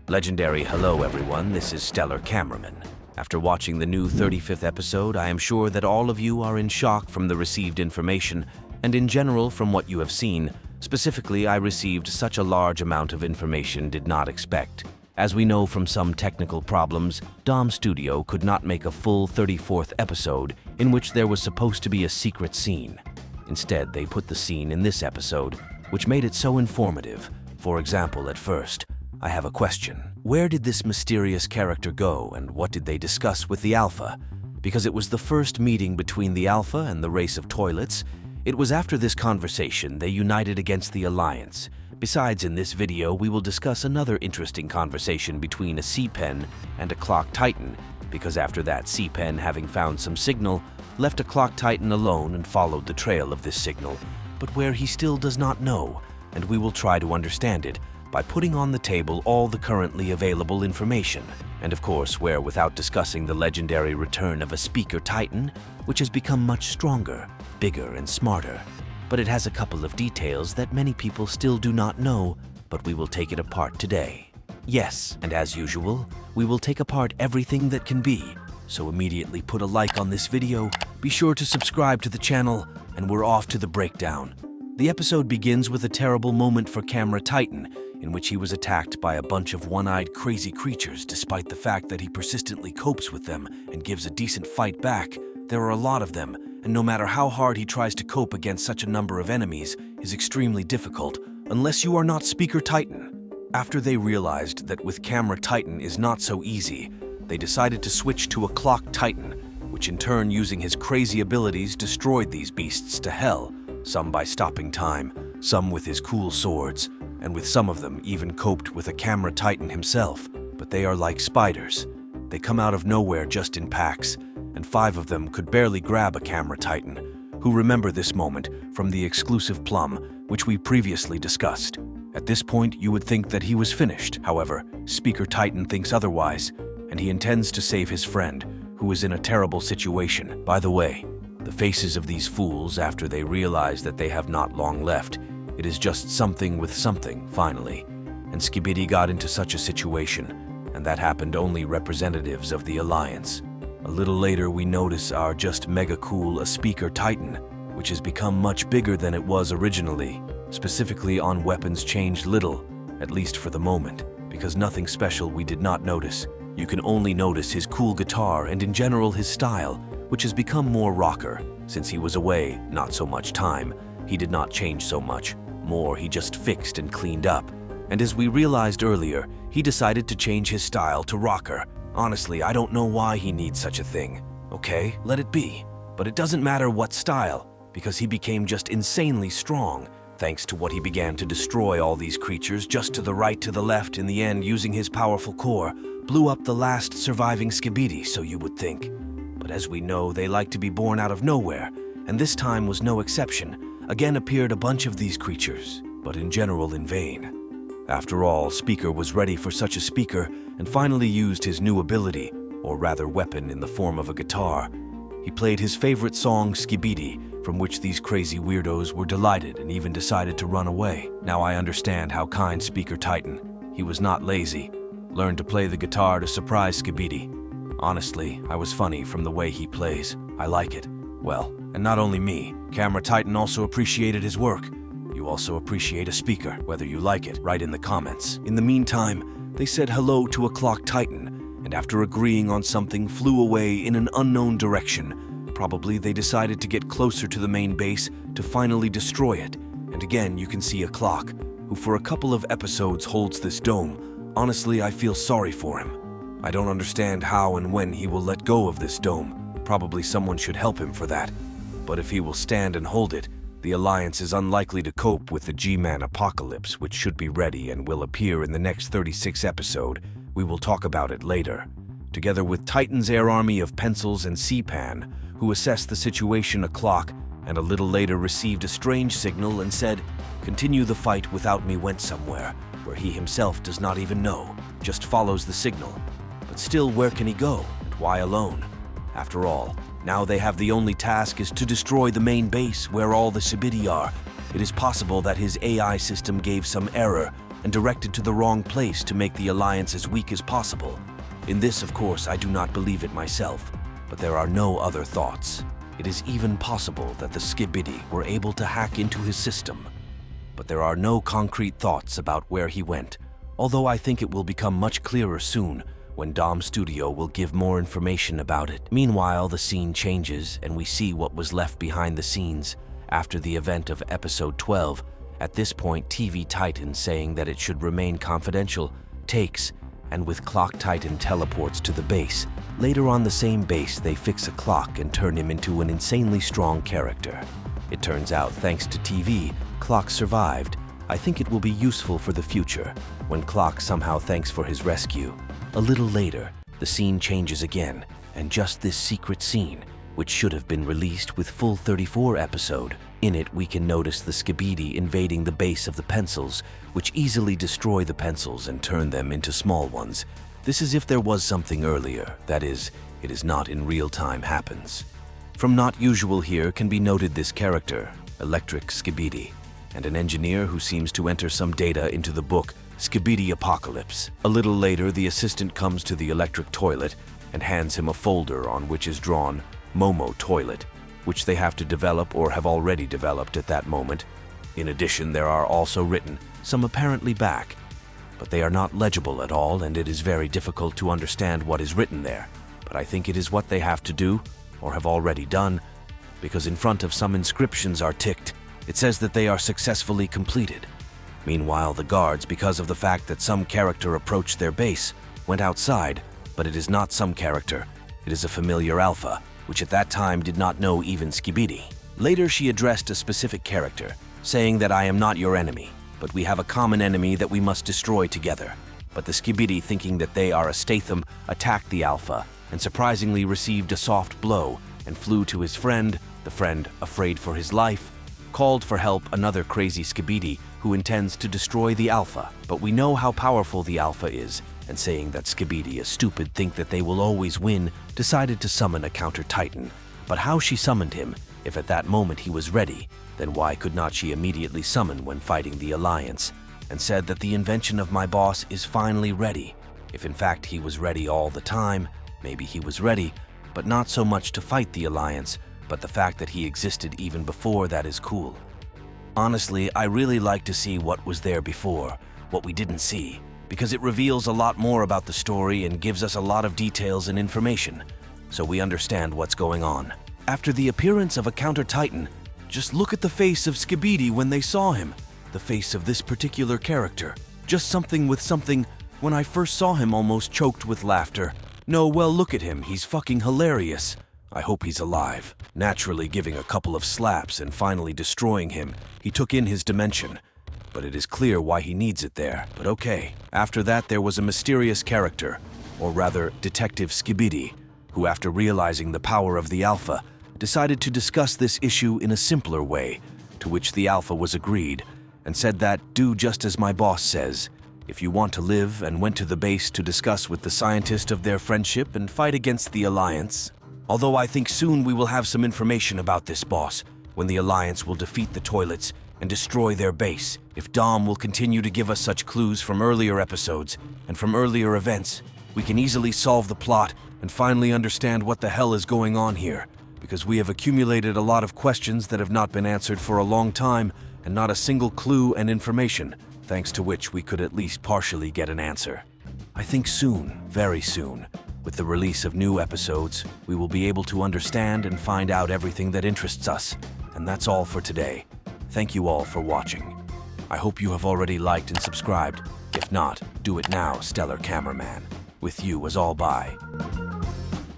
Legendary hello everyone, this is Stellar Cameraman. After watching the new 35th episode, I am sure that all of you are in shock from the received information, and in general from what you have seen. Specifically, I received such a large amount of information did not expect. As we know from some technical problems, Dom Studio could not make a full 34th episode in which there was supposed to be a secret scene. Instead, they put the scene in this episode, which made it so informative. For example, at first, I have a question. Where did this mysterious character go, and what did they discuss with the Alpha? Because it was the first meeting between the Alpha and the race of toilets. It was after this conversation they united against the Alliance. Besides, in this video, we will discuss another interesting conversation between a Sea Pen and a Clock Titan, because after that, Sea Pen, having found some signal, left a Clock Titan alone and followed the trail of this signal, but where he still does not know, and we will try to understand it by putting on the table all the currently available information, and of course where without discussing the legendary return of a Speaker Titan, which has become much stronger, bigger and smarter. But it has a couple of details that many people still do not know, but we will take it apart today. Yes, and as usual, we will take apart everything that can be, so immediately put a like on this video, be sure to subscribe to the channel, and we're off to the breakdown. The episode begins with a terrible moment for Camera Titan, in which he was attacked by a bunch of one-eyed crazy creatures. Despite the fact that he persistently copes with them and gives a decent fight back, there are a lot of them, and no matter how hard he tries to cope against such a number of enemies, is extremely difficult, unless you are not Speaker Titan. After they realized that with Camera Titan is not so easy, they decided to switch to a Clock Titan, which in turn, using his crazy abilities, destroyed these beasts to hell, some by stopping time, some with his cool swords, and with some of them even coped with a Camera Titan himself. But they are like spiders. They come out of nowhere just in packs, and 5 of them could barely grab a Camera Titan, who remember this moment from the exclusive plum, which we previously discussed. At this point, you would think that he was finished. However, Speaker Titan thinks otherwise, and he intends to save his friend, who is in a terrible situation. By the way, the faces of these fools after they realize that they have not long left. It is just something with something, finally. And Skibidi got into such a situation, and that happened only representatives of the Alliance. A little later, we notice our just mega cool a Speaker Titan, which has become much bigger than it was originally. Specifically on weapons changed little, at least for the moment, because nothing special we did not notice. You can only notice his cool guitar and in general his style, which has become more rocker. Since he was away not so much time, he did not change so much. More, he just fixed and cleaned up. And as we realized earlier, he decided to change his style to rocker. Honestly, I don't know why he needs such a thing. Okay, let it be. But it doesn't matter what style, because he became just insanely strong, thanks to what he began to destroy all these creatures just to the right, to the left, in the end using his powerful core, blew up the last surviving Skibidi, so you would think. But as we know, they like to be born out of nowhere, and this time was no exception. Again appeared a bunch of these creatures, but in general in vain. After all, Speaker was ready for such a speaker and finally used his new ability, or rather weapon, in the form of a guitar. He played his favorite song, Skibidi, from which these crazy weirdos were delighted and even decided to run away. Now I understand how kind Speaker Titan. He was not lazy. Learned to play the guitar to surprise Skibidi. Honestly, I was funny from the way he plays. I like it. Well, and not only me, Camera Titan also appreciated his work. You also appreciate a speaker, whether you like it, write in the comments. In the meantime, they said hello to a Clock Titan, and after agreeing on something, flew away in an unknown direction. Probably they decided to get closer to the main base to finally destroy it. And again, you can see a clock, who for a couple of episodes holds this dome. Honestly, I feel sorry for him. I don't understand how and when he will let go of this dome. Probably someone should help him for that. But if he will stand and hold it, the Alliance is unlikely to cope with the G-Man apocalypse, which should be ready and will appear in the next 36th episode. We will talk about it later. Together with Titan's air army of pencils and Sea Pan, who assessed the situation a clock, and a little later received a strange signal and said, "Continue the fight without me," went somewhere, where he himself does not even know, just follows the signal. But still, where can he go, and why alone? After all, now they have the only task is to destroy the main base where all the Skibidi are. It is possible that his AI system gave some error, and directed to the wrong place to make the Alliance as weak as possible. In this, of course, I do not believe it myself, but there are no other thoughts. It is even possible that the Skibidi were able to hack into his system. But there are no concrete thoughts about where he went, although I think it will become much clearer soon when Dom Studio will give more information about it. Meanwhile, the scene changes and we see what was left behind the scenes after the event of episode 12. At this point, TV Titan, saying that it should remain confidential, takes, and with Clock Titan teleports to the base. Later on the same base, they fix a clock and turn him into an insanely strong character. It turns out, thanks to TV, Clock survived. I think it will be useful for the future, when Clock somehow thanks for his rescue. A little later, the scene changes again, and just this secret scene, which should have been released with full 34 episode. In it, we can notice the Skibidi invading the base of the pencils, which easily destroy the pencils and turn them into small ones. This is if there was something earlier, that is, it is not in real time happens. From not usual here can be noted this character, Electric Skibidi, and an engineer who seems to enter some data into the book Skibidi Apocalypse. A little later, the assistant comes to the electric toilet and hands him a folder on which is drawn Momo Toilet, which they have to develop or have already developed at that moment. In addition, there are also written some apparently back, but they are not legible at all, and it is very difficult to understand what is written there. But I think it is what they have to do, or have already done, because in front of some inscriptions are ticked. It says that they are successfully completed. Meanwhile, the guards, because of the fact that some character approached their base, went outside, but it is not some character. It is a familiar alpha, which at that time did not know even Skibidi. Later, she addressed a specific character, saying that I am not your enemy, but we have a common enemy that we must destroy together. But the Skibidi, thinking that they are a Statham, attacked the alpha, and surprisingly received a soft blow, and flew to his friend. The friend, afraid for his life, called for help another crazy Skibidi who intends to destroy the alpha. But we know how powerful the alpha is, and saying that Skibidi, a stupid, think that they will always win, decided to summon a counter-titan. But how she summoned him, if at that moment he was ready, then why could not she immediately summon when fighting the Alliance, and said that the invention of my boss is finally ready. If in fact he was ready all the time, maybe he was ready, but not so much to fight the Alliance, but the fact that he existed even before that is cool. Honestly, I really like to see what was there before, what we didn't see, because it reveals a lot more about the story and gives us a lot of details and information, so we understand what's going on. After the appearance of a counter-titan, just look at the face of Skibidi when they saw him. The face of this particular character. Just something with something. When I first saw him, almost choked with laughter. No, well, look at him. He's fucking hilarious. I hope he's alive. Naturally giving a couple of slaps and finally destroying him. He took in his dimension. But it is clear why he needs it there. But okay. After that, there was a mysterious character, or rather, Detective Skibidi, who after realizing the power of the Alpha, decided to discuss this issue in a simpler way, to which the Alpha was agreed, and said that, do just as my boss says, if you want to live, and went to the base to discuss with the scientist of their friendship and fight against the Alliance. Although I think soon we will have some information about this boss, when the Alliance will defeat the toilets and destroy their base. If Dom will continue to give us such clues from earlier episodes and from earlier events, we can easily solve the plot and finally understand what the hell is going on here, because we have accumulated a lot of questions that have not been answered for a long time and not a single clue and information, thanks to which we could at least partially get an answer. I think soon, very soon, with the release of new episodes, we will be able to understand and find out everything that interests us. And that's all for today. Thank you all for watching. I hope you have already liked and subscribed. If not, do it now, Stellar Cameraman. With you as all bye.